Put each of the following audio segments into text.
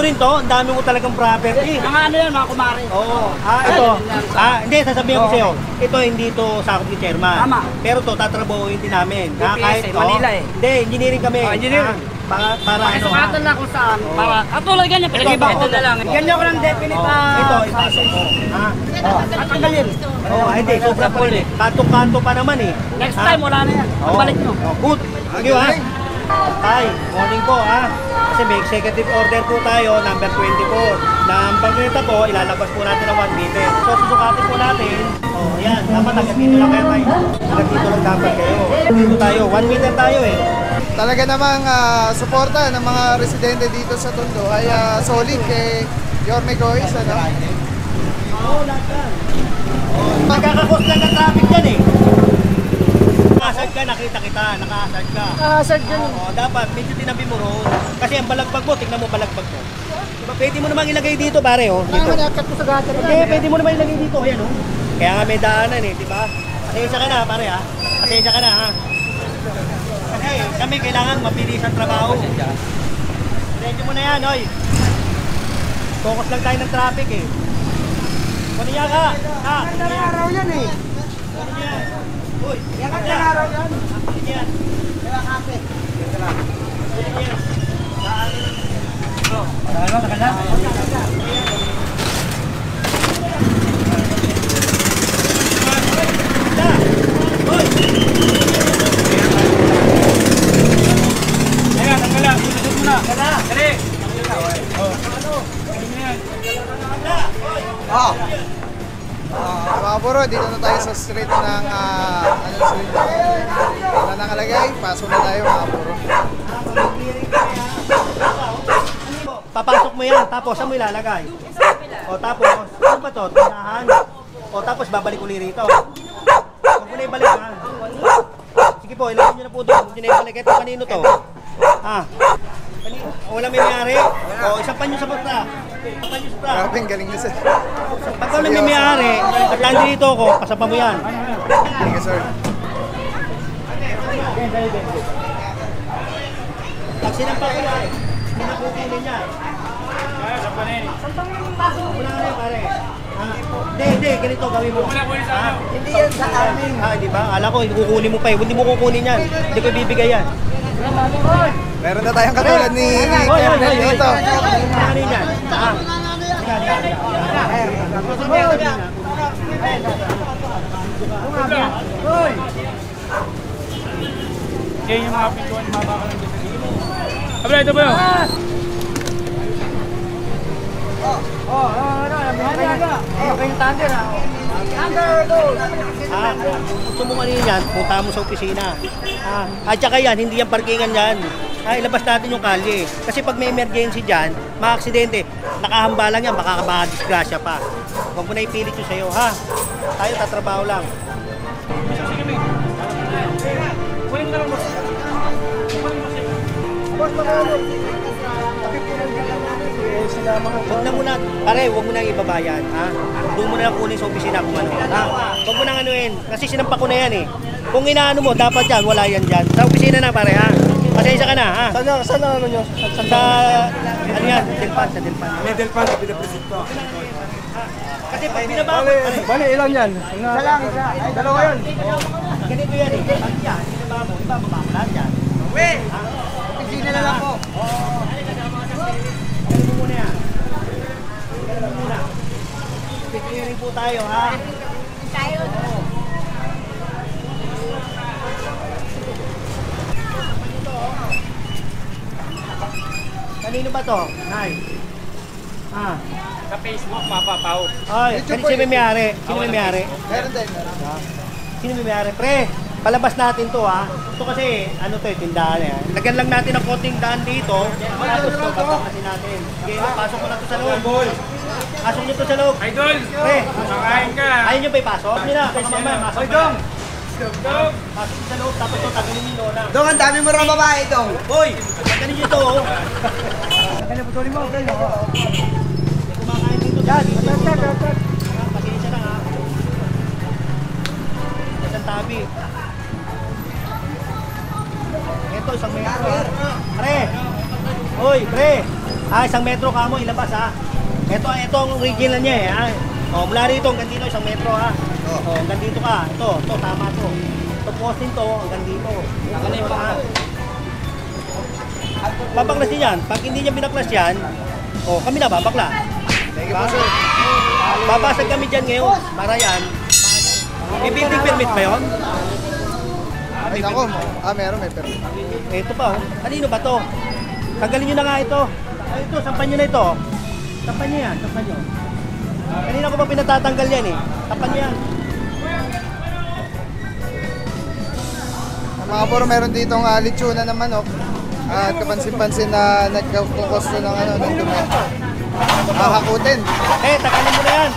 rin to, ang dami mo talagang property. Mga ano yan, mga kumare. Oo. Ito. Hindi, sasabihin ko sa'yo. Ito, hindi to sakop ni chairman. Tama. Pero to, tatrabahuin din namin. UPS, Manila eh. Hindi, engineering kami. Engineer. Para ano. Sukatan na kung saan. Para, katulad ganyan, pinag-iba ko na lang. Ganyan ko ng definite Ito, ipasok mo. At tanggalin. Hindi, sobrang pa rin. Kanto-kanto pa naman eh. Next time, wala na yan. Pagbalik nyo. Good. Thank you ha. Tay, morning po ha. Kasi may executive order po tayo, number 24. Na ang pagkita po, ilalabas po natin ang 1 meter. So susukatin po natin. Yan. Dapat hanggang dito lang kayo tayo. Hanggang dito lang dapat kayo. Dito tayo. 1 meter tayo eh. Talaga namang suporta ng mga residente dito sa Tondo ay solid kay Yorme Gois, ano? Oo, lahat yan. Magkakakos lang ng traffic dyan eh. Nakasad ka, nakita kita, nakasad ka. Nakasad ka nun. Oo, dapat medyo tinabi mo roon. Kasi ang balagbag mo, tignan mo balagbag mo. Diba, pwede mo namang ilagay dito pare, oh. Dito. Nakat ko sa gutter yan. Okay, pwede mo naman ilagay dito, ayan oh. Kaya nga may daanan eh, diba? Pasensya ka na pare ha. Pasensya ka na ha. Kasi kami kailangan mabilis ang trabaho. Ready mo na yan, oy. Focus lang tayo ng traffic eh. Kunin ka! Ganda ng araw yan eh. Kunin yan! Uy! Ganda ng araw yan. Kunin yan! Kaya kape. Ganda lang. Kunin yan! Tagal na? Mga bro, dito na tayo sa street ng wala nang alagay, pasok na tayo mga bro. Papasok mo yan, tapos saan mo ilalagay? O tapos, ano ba to? Tinahan? O tapos babalik uli rito. Huwag mo na ibalik ha. Sige po, ilagay nyo na po doon. Huwag nyo na ibalik. Ito kanino to? Wala may mayari? O isang panyo sa bata. Isang panyo sa bata. Grabe, ang galing na sir. Pag wala may mayari, at nandito ako, pasapa mo yan. Thank you sir. Pag sinampa ko yan, hindi na kukunin niya. Wala na yan pare. Hindi, ganito gawin mo. Hindi yan sa amin. Di ba? Akala ko, kukunin mo pa eh. Hindi mo kukunin yan. Hindi ko ibibigay yan. Meron na tayong katulad ni Kernel dito. Ano yan? Yan yung mga pintuan ni Mama ka lang dito. Abra, ito ba yun? Gusto mo kanina yan, punta mo sa opisina. At saka yan, hindi yan parkingan yan. Ilabas natin yung kalye. Kasi pag may emergency dyan, mga-aksidente, nakahamba lang yan, baka makadisgrasya pa. Huwag mo na ipilit yung sa'yo, ha? Tayo, tatrabaho lang. Sige, may. Kunin ka lang, boss. Boss, makalog. Huwag na muna, pare, huwag mo nang ibabayan, ha? Doon mo na lang kunin sa opisina kung ano, ha? Huwag mo nang anuin, kasi sinampa ko na yan eh. Kung inaano mo, dapat yan, wala yan dyan. Sa opisina na, pare, ha? Pasensya ka na, ha? Saan na ano nyo? Sa, ano yan, Delpan, sa Delpan. May Delpan, pinapresito. Kasi pag binabawal, pare, Bali, ilan yan? Isa lang, isa. Dalawa yun. ganito yan eh. Pag yan, binabawal, iba, mabakalat yan. Opisina na lang po. Ganun mo muna yan. Ganun mo muna. Pipilirin po tayo, ha? Tayo. Kanino ba to? Nay. Sa Facebook, mapapaw. Ay, sino may may-ari? Sino may may-ari? Meron din. Sino may may-ari? Pre, palabas natin to ha. Ito kasi, ano to eh, tindahan eh. Lagyan lang natin ng konting daan dito. Tapos ito, papakasin natin. Sige, pasok ko na to sa loob. Pasok nyo to sa loob. Idol! Pre, Makain ka! ayaw nyo ba ipasok? Hindi na, baka mamaya, masok Hoy, na. Dong! Pasok nyo sa loob, tapos ito, tagalin nyo na. Dong, ang dami mo rin babae, Dong. Hoy, tagalin nyo to oh. Kaya putulin mo, okay, no? Kumakain dito dyan. Pasensya na ha. Isang tabi. Ito, isang metro. Pre! Hoy, pre! Isang metro ka mo, ilabas ha. Ito ang original niya eh ha. Mula rito hanggang dito, 1 metro ha. Hanggang dito ka. Ito, tama to. Ito posting to, hanggang dito. Nakalay pa ha. Babaklasin yan. Pag hindi niya binaklas yan, kami na babakla. Thank you po, sir. Babasag kami dyan ngayon. Marayan. May building permit ba yun? Ay, nako. Meron, may permit. Ito pa Kanino ba to? Tanggalin nyo na nga ito. Ay, ito, sampan nyo na ito. Sampan nyo yan, sampan nyo. Kanina ko pa pinatatanggal yan eh. Sampan nyo yan. Mga bro, meron ditong litsuna ng manok. At kapansin-pansin na nagkukosto ng ng dumi. Hakutin. Tanggalin mo na yan.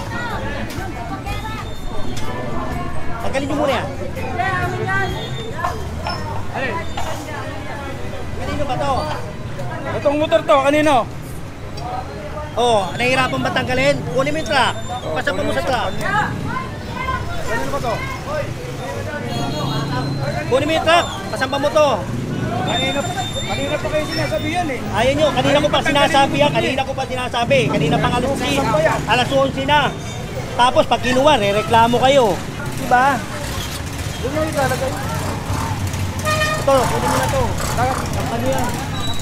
Tanggalin nyo muna yan. Kanino ba to? Itong motor to, kanino? Nahihirapan ba tanggalin? Kunin mo yung truck. Pasampan mo sa truck. Kanino ba to? Kunin mo yung truck. Pasampan mo to. Kanina pa kayo sinasabi yan eh. Ayaw nyo, kanina ko pa sinasabi yan. Kanina ko pa sinasabi. Kanina pang alas 11 na. Tapos pag kinuha, reklamo kayo. Diba? Doon na ilalagay. Ito, kunin mo na to. Sampan nyo yan.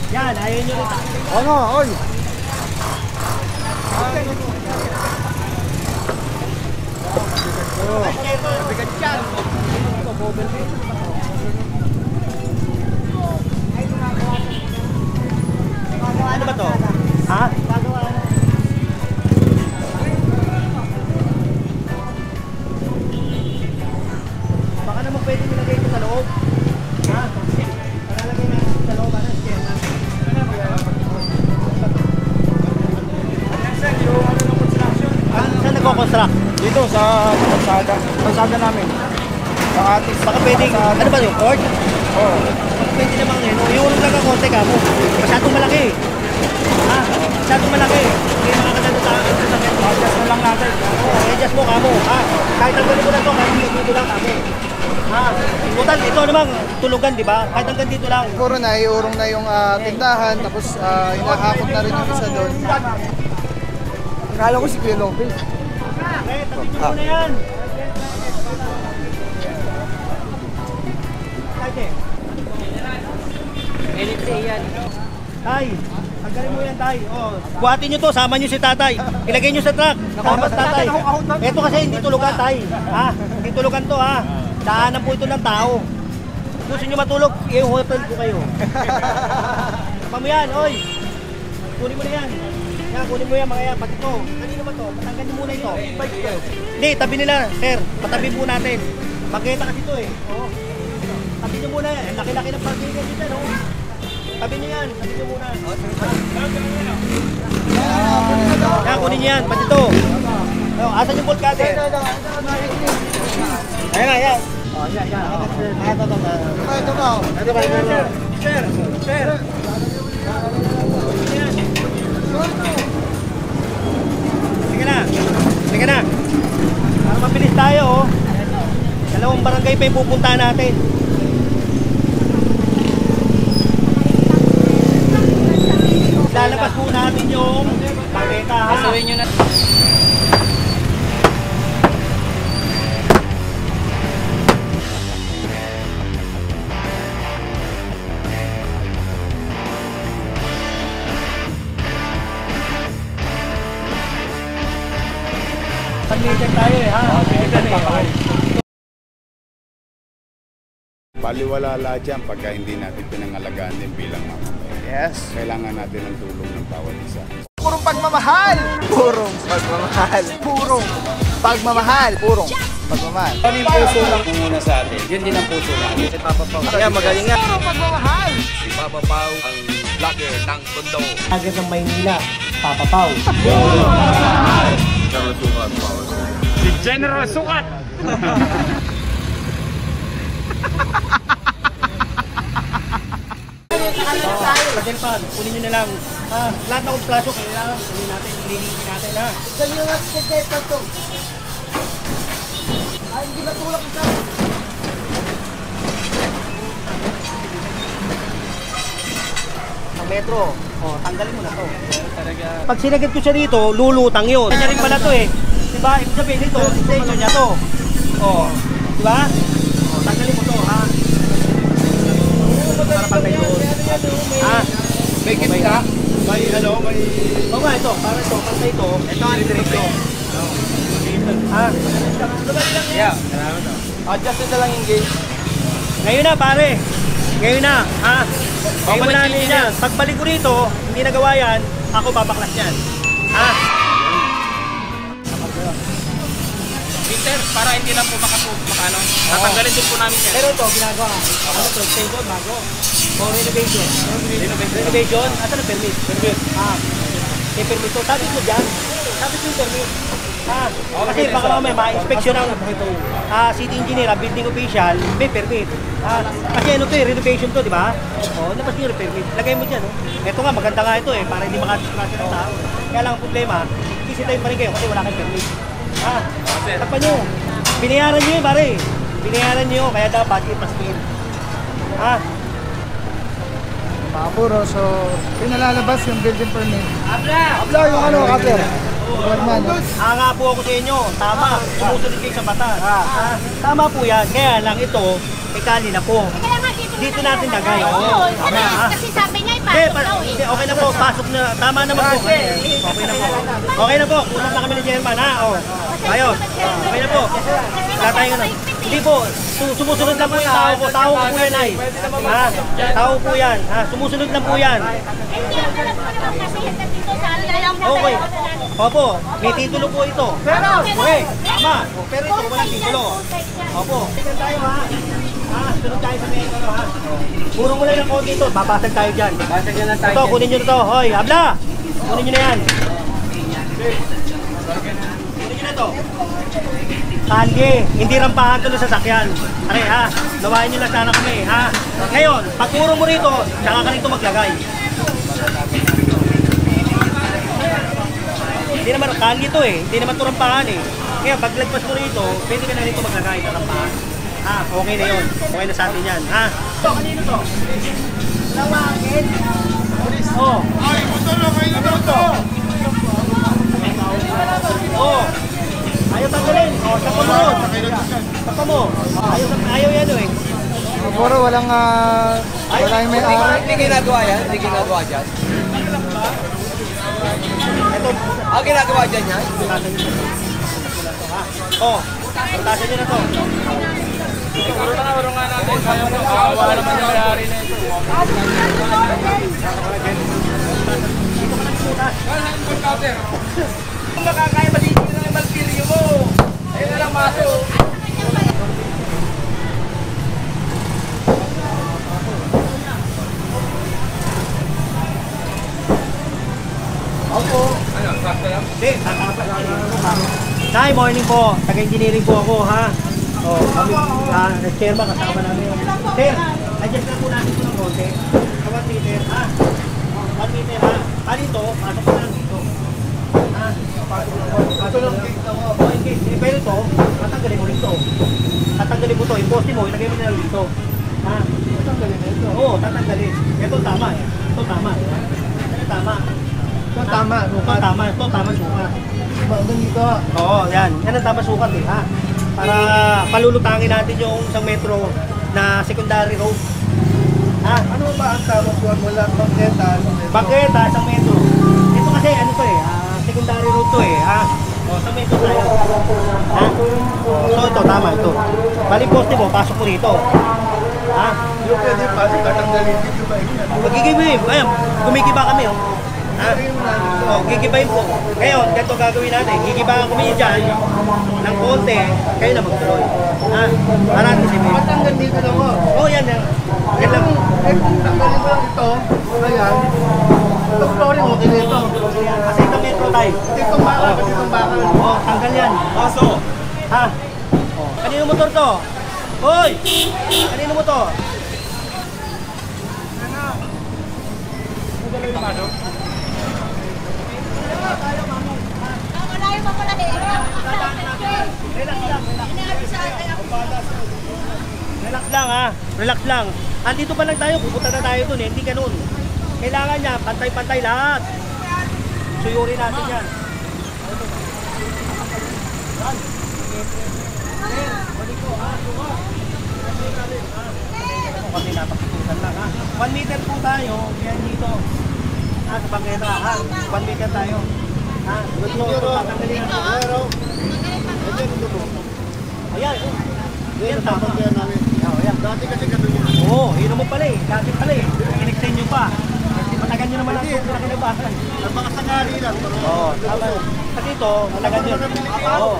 Yan, ayaw nyo rin. Ano? Oy! Bigat yan. Ito, bobel din. Ano ba to? Ha? Baka naman pwede nilagay ito sa loob. Ha? Pakalagay natin sa loob. Ano? Saan nagko-construct? Dito sa kalsada namin. Sa atis. Baka pwedeng, ano ba yung court? Oo. Pwede naman ngayon. Iulong lang ang konti ka mo. Masyadong malaki. Ha? Masyadong malaki. Hindi makakagano sa Adjust na lang natin. adjust mo kamo. Ha? Kahit ang ganito lang to, kahit dito lang kamo. Ha? Total, ito naman, tulugan, di ba? Kahit hanggang dito lang. Siguro na iurong na yung tindahan, tapos hinahakot na rin yung isa doon. Akala ko si Kuya Lopez. Tabi nyo muna yan. Tay, tanggalin mo yan, tay. Buhatin nyo to, sama nyo si tatay. Ilagay nyo sa truck. Tapos tatay. Ito kasi hindi tulugan, tay. Ha? Hindi tulugan to, ha? Daanan po ito ng tao. Gusto nyo matulog, i-hotel ko kayo. Tama mo yan, oy. Kunin mo na yan. Yan, kunin mo yan, mga yan. Pati ito. Kanino ba to? Patanggal nyo muna ito. Hindi, tabi nila, sir. Patabi po natin. Magkita kasi ito eh. Tabi nyo muna yan. Laki-laki ng parking nyo dyan, oh. Tabi nyo yan. Tabi nyo muna. Yan, kunin nyo yan. Pati ito. Asan yung bolt cutter? Ayan na, yan. Yan. Ito ba? Sir. Sige na. Para mabilis tayo, oh. Dalawang barangay pa yung pupuntahan natin. Lalabas po natin yung paketa, ha? Pasuhin nyo na. Pag-meter tayo eh, ha? Baliwala lahat yan pagka hindi natin pinangalagaan din bilang mamamayan. Yes. Kailangan natin ng tulong ng bawat isa. Purong pagmamahal. Purong pagmamahal. Purong pagmamahal. Purong pagmamahal. Ano yung puso lang muna sa atin? Yun din ang puso natin. Si Papa Pao. Kaya magaling nga. Purong pagmamahal. Si Papa Pao ang vlogger ng Tondo. Agad ng Maynila, Papa Pao. Si General Sukat! Padelpan, kunin nyo na lang. Lahat na kumplaso, kaya kunin natin, ililingin natin, ha? Saan yung nag-skate na to? Ay, hindi natulak isa. metro. O, tanggalin mo na to. Pag sinagad ko siya dito, lulutang yun. Kanya rin pala to eh. Diba? Ibig sabihin dito, extension niya to. O, diba? O, tanggalin mo to, ha? Para pantay doon. Ha? May kita. May ano, may... O nga, ito. Para ito, pantay ito. Ito ang diretso. Ha? Yeah. Adjust na lang yung gauge. Ngayon na, pare. Ngayon na, ha? Okay, Pagmananin niya. Pagbalik ko rito, hindi nagawa yan, ako babaklas yan. Ha? Peter, para hindi lang po makano. Tatanggalin din po namin yan. Pero ito, ginagawa. Ano to, extension, bago. O renovation. Renovation? Asan ang permit? Permit. May permit to. Sabit mo dyan. Sabit mo yung permit. Kasi baka may ma-inspection ng city engineer, building official, may permit. Kasi ano to eh, renovation to, di ba? O, labas nyo yung permit. Lagay mo dyan, no? Ito nga, maganda nga ito eh, para hindi makadistrasya ng tao. Kaya lang ang problema, kisitayin pa rin kayo kasi wala kayong permit. Takpan nyo. Binayaran nyo yun, pare. Binayaran nyo, kaya dapat ipasmin. Puro, so pinalalabas yung building permit. Abla yung ano, kapir. Forman, no? Nga po ako sa inyo, tama. Sumusunod kayo sa batas. Tama po yan. Kaya lang ito, ikali na po. Kaya nga Dito natin lagay. Kasi sabi niya ipasok daw eh. Okay na po, pasok na. Tama naman po. Okay na po. Okay na po. Pumunta na kami ni Chairman, ha? Ayos. Okay na po. Wala tayo na. Hindi po. Sumusunod lang po yung tao ko. Tao ko po yan ay. Tao po yan. Sumusunod lang po yan. Hindi ang alam ko naman kasi hanggang dito sa ano na lang Okay. Opo. May titulo po ito. Okay. Tama. Pero ito walang titulo. Opo. Sunod tayo, ha? Sunod tayo sa may ano, ha? Puro mo lang ng konti ito. Babasag tayo dyan. Basag yan lang tayo. Ito, kunin nyo na ito. Hoy, habla! Kunin nyo na yan. Kunin nyo na ito. Kalye, hindi rampahan ito ng sasakyan. Aray, ha? Nawain nyo lang sana kami, ha? Ngayon, pag puro mo rito, saka ka rito maglagay. Hindi naman, kalye ito eh. Hindi naman ito rampahan eh. Kaya pag lagpas mo rito, pwede ka na rito maglagay na rampahan. Okay na yun. Okay na sa atin yan, ha? Ito, kanino to? Lawangin. Oh. Ay, gusto na kayo na ito. Oh. Ayaw tanggalin. Oh, sapa mo ron. Sapa mo. Ayaw yan eh. Puro walang yung may ari. Hindi ginagawa yan? Hindi ginagawa dyan? Ito. Ginagawa dyan yan? Oh. Pagtasan nyo na to. Siguro na nga natin. Kawawa naman yung may-ari na ito. Kung makakaya malitin na yung malpiryo mo, ayun na lang maso. Opo. Ano, sakto lang? Hindi, Nay, morning po. Taga-engineering po ako, ha? Oh, kami, chairman, kasama namin. Sir, adjust lang po natin ito ng konti. 1 meter, ha? 1 meter, ha? Dito, pasok ko lang dito. Pasok lang dito. Pero ito, tatanggalin mo rito. Tatanggalin mo ito, yung poste mo, ilagay mo na lang dito. Tatanggalin mo ito? Oo, tatanggalin. Ito tama eh. Ito tama eh. Ito tama. Ito tama. Ito tama sukat. Dito. Oo, yan. Yan ang tama sukat eh, ha? Para palulutangin natin yung isang metro na secondary road. Ano ba ang tama po? Wala bangketa. Bangketa, isang metro. Ito kasi ano to eh, secondary road to eh, ha? O, isang metro tayo. Ha? So ito, tama ito. Bali poste mo, pasok mo rito. Ha? Yung pwede pasok, tatanggalin dito ba yun? Magigibay. Ayan, gumigiba kami, oh. Ha? O, gigibayin po. Ngayon, ganito gagawin natin. Gigibahan kami dyan ng konti, kayo na magtuloy. Ha? Marami si May. Matanggal dito na mo. Oo, yan lang. Yan lang. Tanggalin mo lang ito. Ayan. Itong flooring mo, dito. Kasi ito metro tayo. Itong bakal, itong bakal. Oo, tanggal yan. Paso. Ha? Kanino motor to? Hoy! Kanino motor? Malayo pa pala eh. Relax lang ha. Relax lang. Andito pa lang tayo, pupunta na tayo dun eh. Hindi ganun. Kailangan niya, pantay-pantay lahat. Suyuri natin yan. Kasi napakitusan lang ha. 1 meter po tayo, yan dito. Sa bangketa ha. 1 meter tayo. Ha, gusto ko tatanggalin natin. Ayan. Ayan, tama. Dati kasi gano'n yun. Oo, yun naman pala eh. Dati pala eh. In-extend nyo pa. Matagal nyo naman ang pinakinabahan. Napakasangari lang. Oo, tama. Kasi ito, matagal nyo. Oo.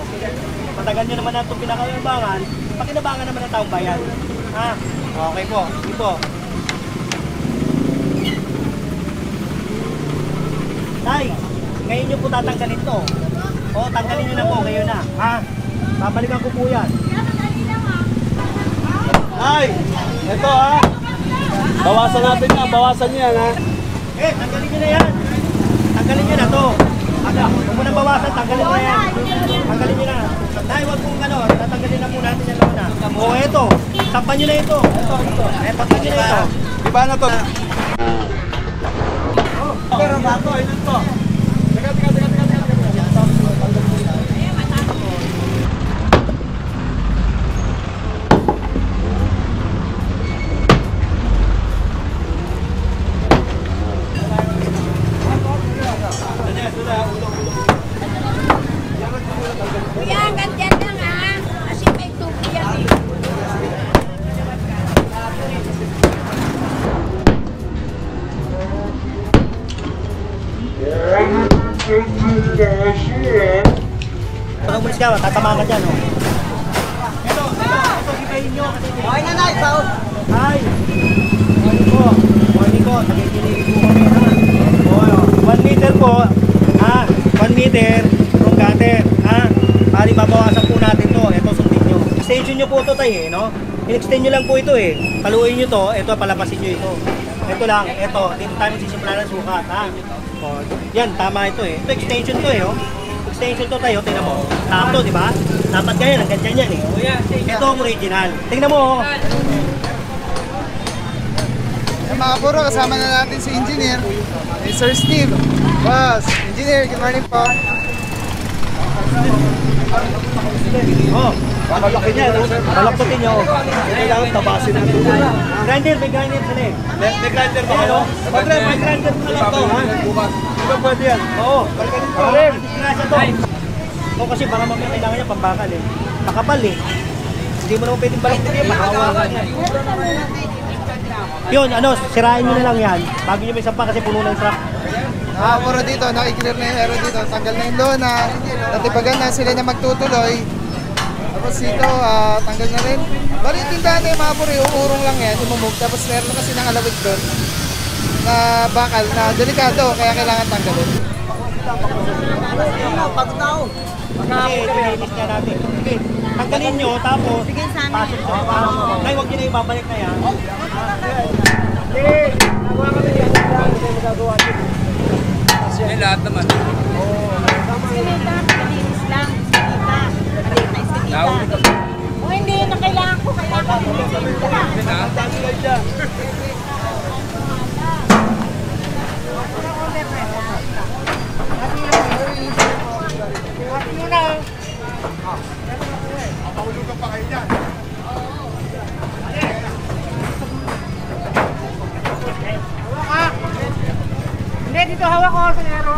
Matagal nyo naman ang pinakinabangan. Pakinabangan naman ang taong bayan. Ha? Okay po. Sige po. Tay, ngayon nyo po tatanggalin to. Oo, tanggalin nyo na po. Ngayon na. Ha? Babalikan ko po yan. Ay, ito ha. Bawasan natin yan, bawasan niya ha. Tanggalin nyo na yan. Tanggalin nyo na to. Huwag mo na bawasan, tanggalin nyo na yan. Tanggalin nyo na. Dahil huwag kong tatanggalin na po natin yan muna. O eto, sampan nyo na ito. Sampan nyo na ito. Iba na to. Pero bato, ito to. Teka. Kuya, hanggang dyan lang ha. Kasi may tubo yan eh. Pag umalis ka, tatama ka dyan. Ito, gibahin nyo. Okay na, Nay. Hi. Morning ko. Nakikinig po kami. 1 meter po. 1 meter from gutter. Pari babawasan po natin to. Ito, sundin nyo. Extension nyo po ito tayo eh, no? In-extend nyo lang po ito eh. Paluin nyo to. Ito, palapasin nyo ito. Ito lang. Ito. Dito tayo magsisimula ng sukat. Yan, tama ito eh. Ito, extension to eh, oh. Extension to tayo, tingnan mo. Sakto, di ba? Dapat ganyan, ang ganyan yan eh. Ito ang original. Tingnan mo, oh. Mga puro, kasama na natin si Engineer, Sir Steve. Boss, Engineer, good morning po. Oh, makalaki niya, no? Malakputin niyo. Kailangan tabasin natin. Grinder, may grinder sila eh. May grinder ba kayo? May grinder na lang to, ha? Ito pwede yan. Oo, balikan ko. Disgrasya to. O kasi baka mamaya kailangan niya pambakal eh. Makapal eh. Hindi mo naman pwedeng balikin niya, makawakan niya. Yun, sirain nyo na lang yan. Bago nyo may sampa kasi puno ng truck. Puro dito, nakiklear na yung aero dito. Tanggal na yung lona, natipagan na sila na magtutuloy. Tapos dito, tanggal na rin. Bali yung tindahan na yung mga puro, uurong lang yan, imumove. Tapos meron kasi ng alawid doon na bakal na delikado, kaya kailangan tanggalin. Kasi pinilis niya natin. Okay, tanggalin nyo, tapos pasok ko. Ay, huwag nyo na ibabalik na yan. May lahat naman. Sinita, malinis lang. Sinita. O hindi, na kailangan ko. Kailangan ko. Hindi, dito hawak ko sa nero.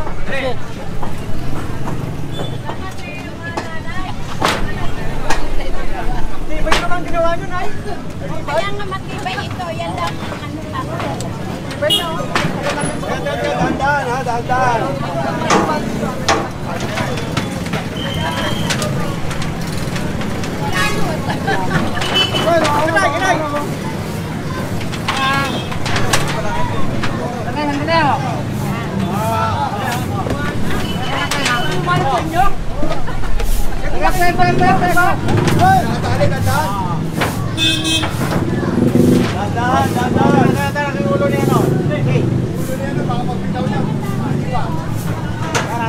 Tibay naman ginawa nyo, Nay. Kaya nga matibay ito. Yan lang. Tibay na, oh. Dahan-dahan, ha? Dahan-dahan. Dahan-dahan. Ulo niya, no? Okay. Ulo niya, no? Baka magbitaw niya.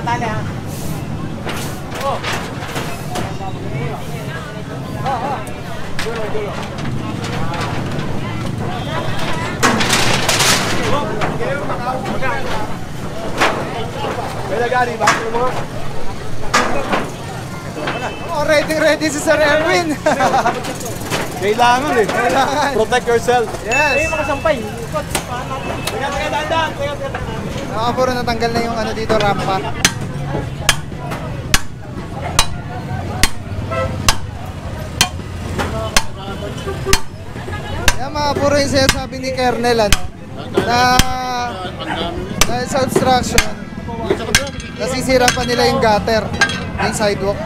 Tali, ha? Oh. Dulo. Ari ba? Oh, ready si Sir Erwin. Kailangan eh. Kailangan. Protect yourself. Yes. Makasampay. Nakapuro natanggal na yung ano dito, rampa. Yan mga puro yung sinasabi ni Kernel, ano, na dahil sa obstruction, nasisira pa nila yung gutter, yung sidewalk.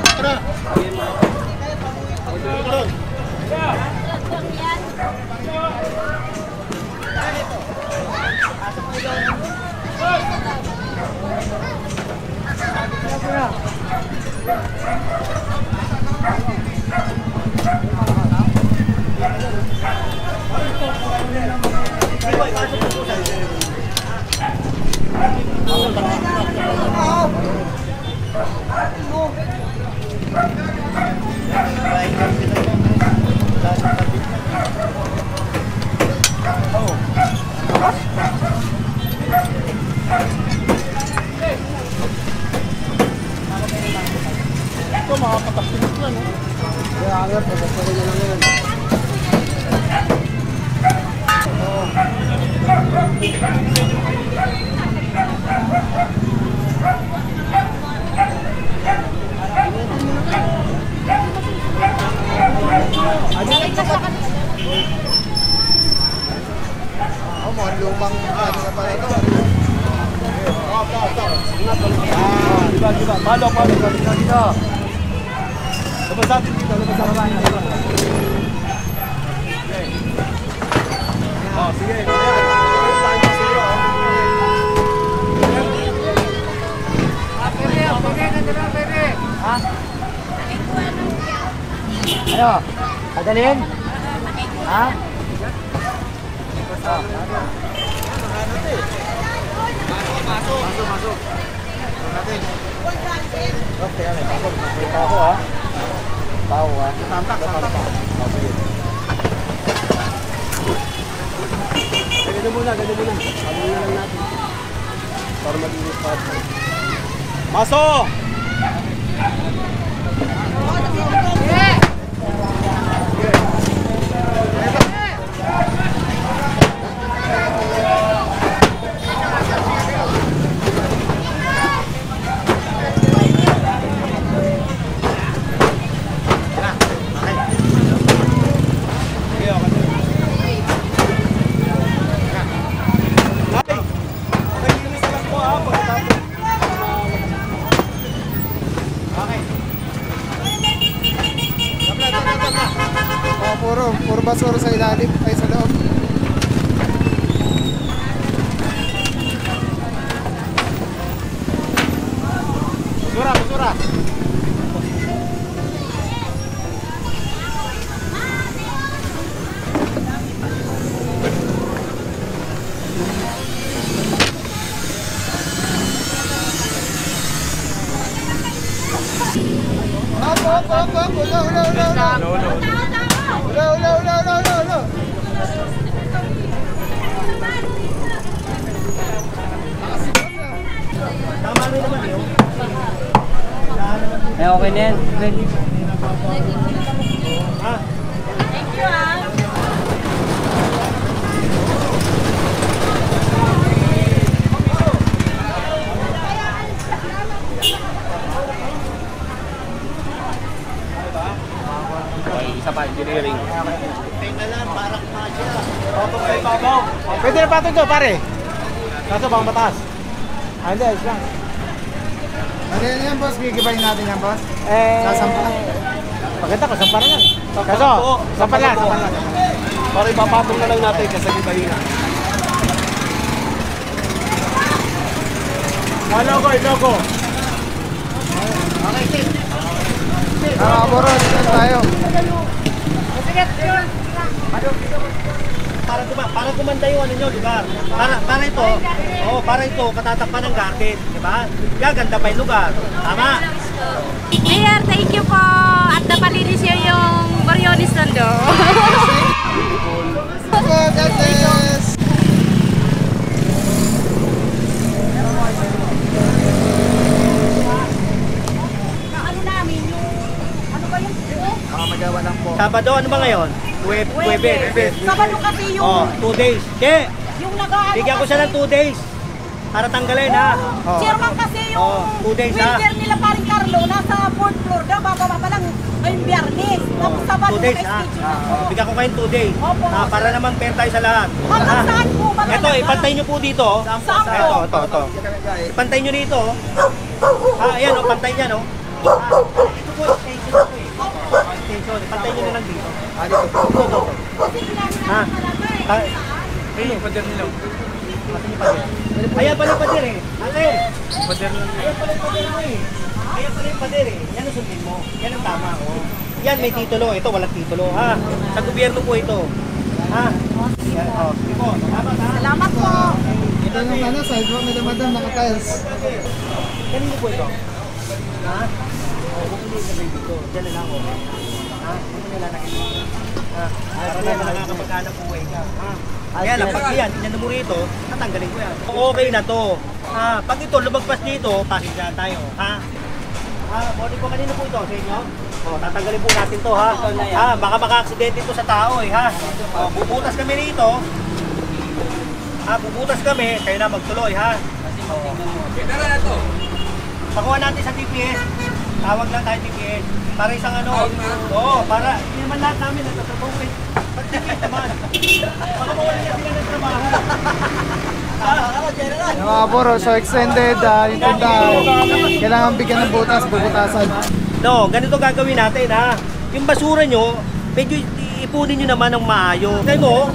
Oh, mga lumang ano na pala ito. Diba. Palo. Dito. Labas natin dito. Oh, sige. Ano? Padalhin? Ha? Masuk. Tahu ah. Tampak. Ganyan muna. Sabihin lang natin. Para malinis pa. Masuk! Puro basura sa ilalim ay sa loob. Basura. Up. Ulo. Tama rin naman yun. Okay na yan. Ha? Thank you, ah. Isa pa, engineering. Tingnan parang masya. Pwede na patong to, pare. Kaso bang mataas? Hindi, ayos lang. Ano yan, boss? Gigibayin natin yan, boss? Sasampa. Pagkita ko, sampa na yan. Kaso, sampa lang. Para ipapatong na lang natin kasi ibahin na. Iloko. Okay, Tim. Nakakaburo, dito tayo. Para kumanda yung ano nyo, lugar. Para ito, katatakpan ng garden, di ba? Gaganda pa yung lugar. Tama? Mayor, thank you po. At napalinis yung Baryonis Tondo. God bless. Sabado, ano ba ngayon? Huwebes. Sabado kasi yung, Oh, 2 days. Hindi, yung nag-aano bigyan ko siya ng 2 days. Para tanggalin ha. Oh. Chairman kasi yung Oh, 2 days, ha? welder nila paring Carlo, nasa 4th floor daw, bababa pa lang ngayong Biyernes. Tapos Sabado 2 days ha. naka-schedule ako. Bigyan ko kayo 2 days. Opo. Para naman fair tayo sa lahat. Hanggang saan po ba Ito, talaga? ipantay nyo po dito. Saan po? Ito. Ipantay nyo dito. Ayan o, pantay niya no. Ito po, extension ito eh. Extension, ipantay nyo na lang dito. Ito. Ha? Ayun, pader nila. Ayan pala yung pader eh. Ate, Pader lang. ayan pala yung pader mo eh. Ayan pala yung pader eh. Yan ang sundin mo. Yan ang tama oh. Yan may titulo. Ito walang titulo ha. Sa gobyerno po ito. Ha? Yan, oh. Sige po. Salamat ha. Salamat po. Ito yung ano, sidewalk nila madam, naka-tiles. Kanino po ito? Ha? Oh, bumili ka rin dito. Diyan na lang ako. Ha? Bumili na lang dito. Ha? Para na nakakapaghanap buhay ka. Ha? Kaya lang, pag yan, tinanong mo rito, tatanggalin ko yan. Okay na to. Ha? Pag ito, lumagpas dito, pakit na tayo. Ha? Ha? Body po, kanino po ito? Sa inyo? Oh, tatanggalin po natin to ha. Ha? Baka maka-aksidente ito sa tao eh ha. Oh, bubutas kami rito. Ha? Bubutas kami, kayo na magtuloy ha. Tara na to. Pakuha natin sa TPS. Tawag lang tayo TPS. Para isang ano. Oo, para hindi naman lahat namin nagtatrabaho eh. Pag TPS naman. Baka mawala niya sila ng trabaho. Yung mga puro, so extended, yung tindahan. Kailangan bigyan ng butas, bubutasan. No, ganito gagawin natin ha. Yung basura nyo, medyo ipunin nyo naman ng maayos. Kaya mo,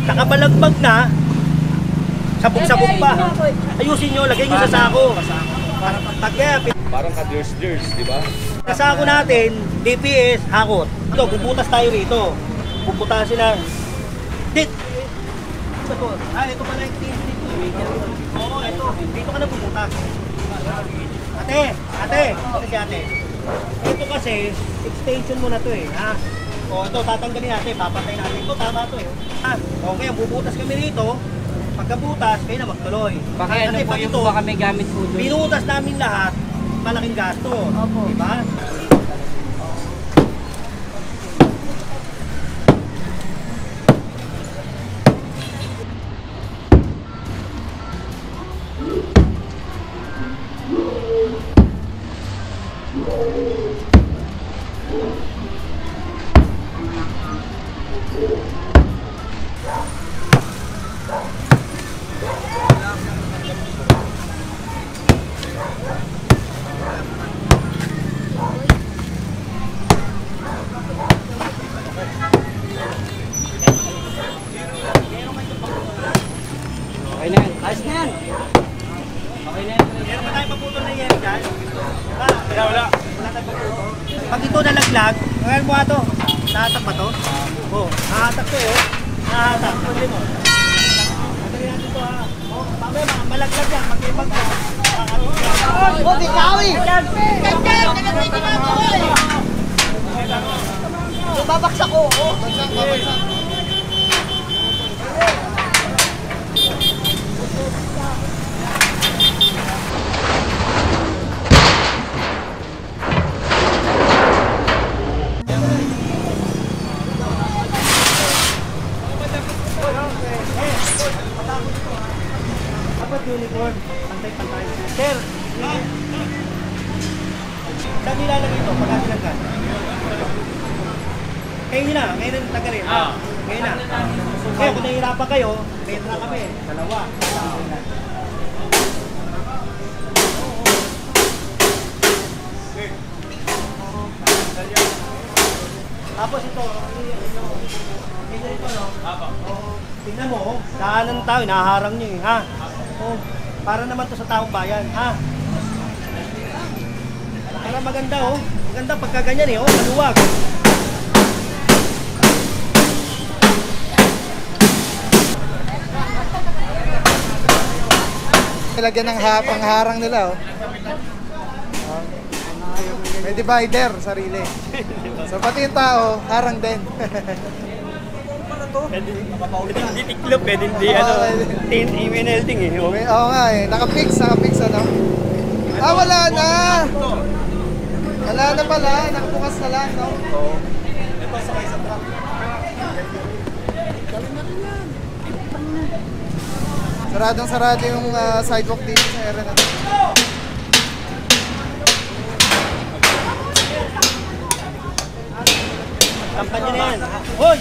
nakabalagbag na, sabog-sabog pa. Ayusin nyo, lagay nyo sa sako. Parang ka-durs-durs, di ba? Kasako natin, DPS, hakot. Ito, bubutas tayo rito. Bubutasin na. Dit! Ito, ito pala yung team dito. Oo, ito. Dito ka na bubutas. Ate! Ito si ate. Ito kasi, extension mo na to eh. Ha? O, ito, tatanggalin natin. Papatay natin. Ito, tama to eh. Ha? Okay, bubutas kami rito. Pagkabutas, kayo na magtuloy. Baka ano po yung baka may gamit po doon. Binutas namin lahat, malaking gasto. Opo. Diba? Okay na yan. Ayos na yan. Okay na yan. Meron ba tayong paputol na yan dyan? Wala tayong paputol. Pag ito nalaglag, ngayon mo nga to. Nahatak ba to? Oo, nahatak to eh. Nahatak. Pwede mo. Patuloy natin to ha. Mamaya malaglag yan. Mag-ibag ko. Oh, di kawi! Babaksak ko. Babagsak. Dapat uniform. Pantay-pantay. Sir! Saan nilalagay ito? Pagkasilagkan? Kayo nyo na. Ngayon na tagalin. Ngayon na. Kaya kung nahihirapan kayo, metra kami. Dalawa. Tapos ito, ito, no? Tingnan mo, daanan ng tao, nahaharang nyo eh, ha? Oh, para naman to sa taong bayan, ha? Para maganda, oh. Maganda pagka ganyan eh, oh, maluwag. Nilagyan ng pangharang nila, oh. May divider, sarili. So pati yung tao, harang din. Pwede hindi tiklop, pwede hindi ano, welding eh. Oh. Oo nga eh, nakapix ano. Ah, wala na! Wala na pala, nakabukas na lang, no? Ito, Saradong sarado yung sidewalk dito sa area na to. Kampanya na yan. Hoy!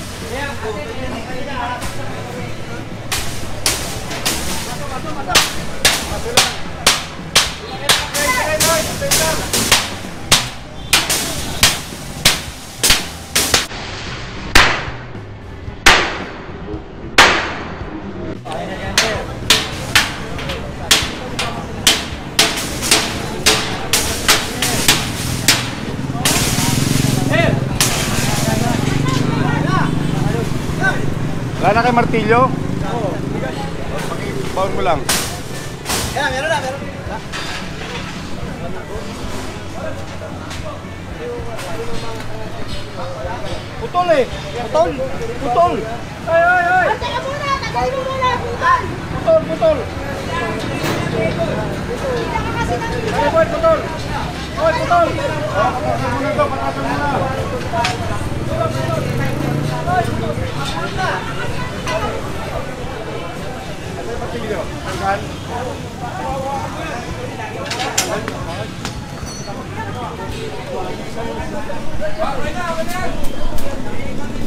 Wala na kay martilyo? Oo. Baon mo lang. Yan, meron na. Putol eh. Putol. Ay. Teka muna, tagalin mo muna, putol. Putol. Putol.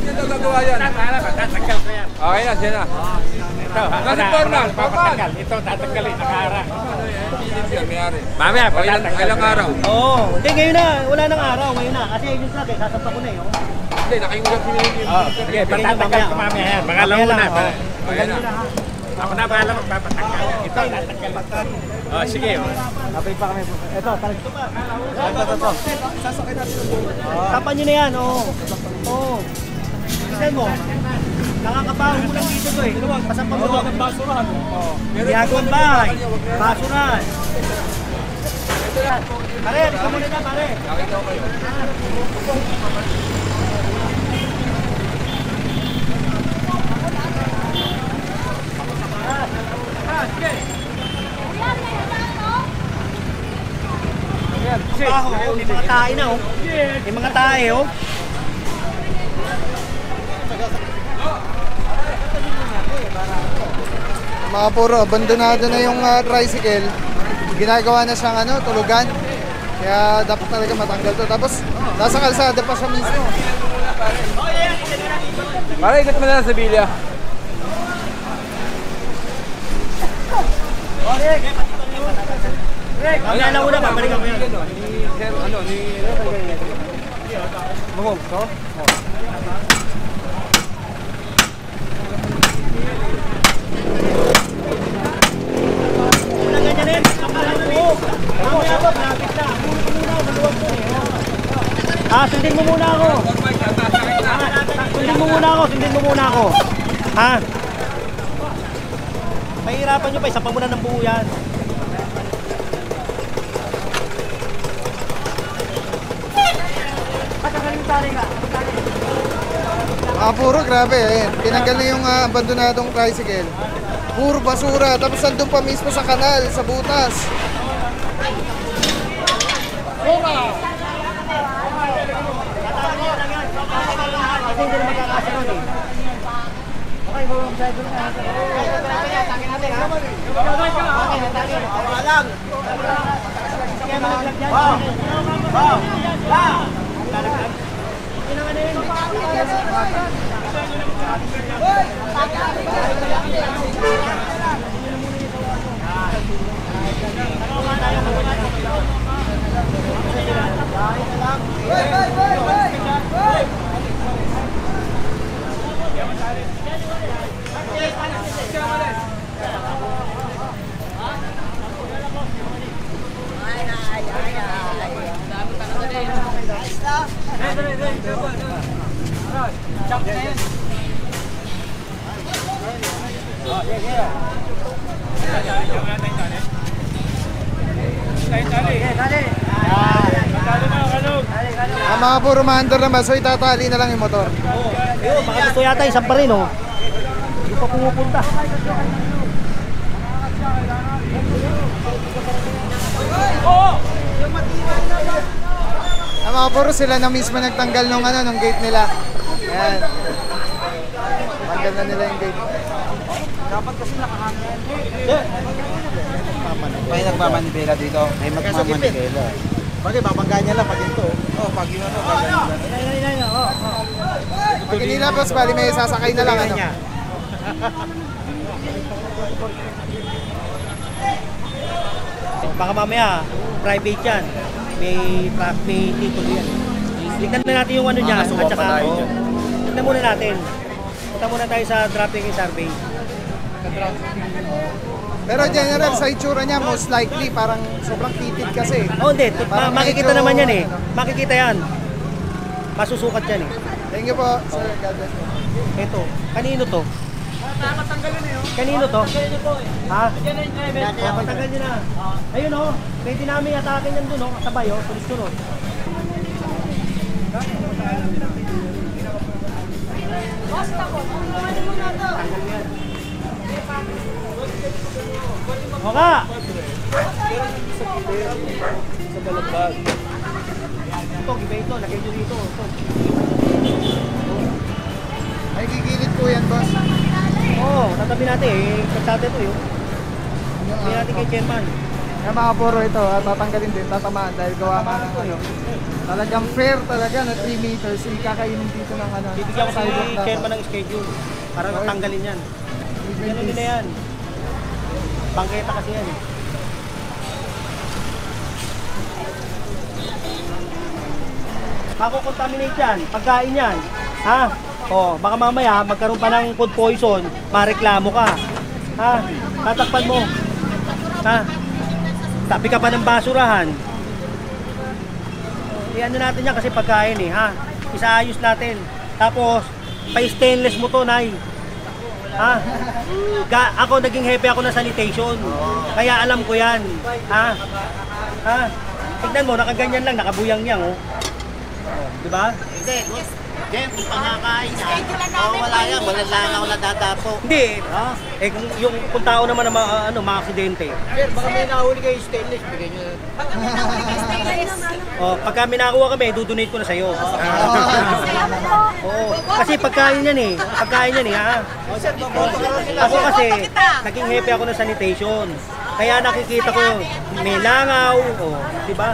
Ito gagawa yan. Tatanggal ko yan. Okay na, siya na. Ito, Nasa formal, papatanggal. Ito, tatanggalin, nakaharap. Mayari. Mamaya, Ilang araw? Oo. Hindi, ngayon na. Wala nang araw. Ngayon na. Kasi yung truck eh. Sasampa ko na eh. Hindi, nakaingulat si Minnie. Sige, patatanggal ko mamaya yan. Mga launa. Ako na bahala magpapatanggal. Ito, tatanggal. Sige. Kapay pa kami. Ito, talag. Ito. Tapan nyo na yan. Oo. Tignan mo. Nakakabaho mo lang dito to eh. Pasampa mo to. Basurahan. Ginagawang bahay. Basurahan. Pare, ikaw muna na pare. Nakita ko kayo. May mga tae na oh. May mga tae oh. Mga puro, abandonado na yung tricycle. Ginagawa na siyang tulugan. Kaya dapat talaga matanggal to. Tapos, nasa kalsada pa siya mismo. Para ikot mo na lang sa bilya. Mamaya lang una, babalikan ko yan. Mungog to? Una ganyan eh. Mamaya ako, malapit na. Maluwag to eh. Sundin mo muna ako. Sundin mo muna ako. Ha? Mahirapan nyo pa, isa pa muna ng buo yan. Puro, grabe. Ayan. Tinanggal na yung abandonadong tricycle. Puro basura. Tapos nandun pa mismo sa kanal, sa butas. Kasi hindi na magkakasya nun eh. Okay, mag-side doon na. Takin natin ha. Okay, lang. Kaya malaglag yan. Wow! Lalaglag. Yun ang ano yun. Mga puro maandar naman, so itatali na lang yung motor. Ayun, baka gusto yata isang pa rin oh. Hindi pa pumupunta. Mga puro sila na mismo nagtanggal nung gate nila. Yan. Tanggal na nila yung gate. May nagmamanibela dito. May magmamanibela. Bakit babangga niya lang pag ito? Oh, pag yun ano, Pag inilabas, bali may sasakay na lang ano. Baka mamaya, private yan. May titulo yan. Tignan na natin yung ano niya. At saka, tignan muna natin. Punta muna tayo sa traffic survey. Pero general, sa itsura niya, most likely, parang sobrang titid kasi. Oh, hindi. Parang Makikita medyo, naman yan eh. ano. Makikita yan. Masusukat yan eh. Thank you po, sir. God bless po. Ito. Kanino to? Kanino to? Ha? Patanggal nyo na. Ayun o. Pwede namin atake yan dun o. Kasabay o. Tulis-tunod. Oka! Ito, giba ito. Lagay nyo dito. Ito. Ay, gigilid po yan, boss. Oo, tatabi natin eh. Katsate ito yun. Tatabi natin kay Chairman. Yung mga puro ito, at tatanggalin din, tatamaan dahil gawa nga ng ano. Talagang fair talaga na 3 meters. Ikakainin dito ng ano. Bibigyan ko si sidewalk dapat. Chairman ng schedule para natanggalin yan. Ganun nila yan. Bangketa kasi yan eh. Mako-contaminate yan, pagkain yan. Ha? O, baka mamaya magkaroon pa ng food poison, mareklamo ka. Ha? Tatakpan mo. Ha? Tabi ka pa ng basurahan. Iyan natin yan kasi pagkain eh, ha? Isaayos natin. Tapos, pa-stainless mo to, Nay. Ha? Ako, naging hepe ako ng sanitation. Kaya alam ko yan. Ha? Ha? Tignan mo, nakaganyan lang, nakabuyang yan, oh. Diba? Hindi, Jem, pangakain niya. Wala yan, wala lang ako nadadapo. Hindi. Eh, kung tao naman na ma-aksidente. Sir, baka may nahuli kayo stainless, bigay nyo. Pagka may nakuha kami, dudonate ko na sa'yo. Oo. Kasi pagkain yan eh. Pagkain yan eh, ha? Ako kasi, naging hepe ako ng sanitation. Kaya nakikita ko, may langaw, diba?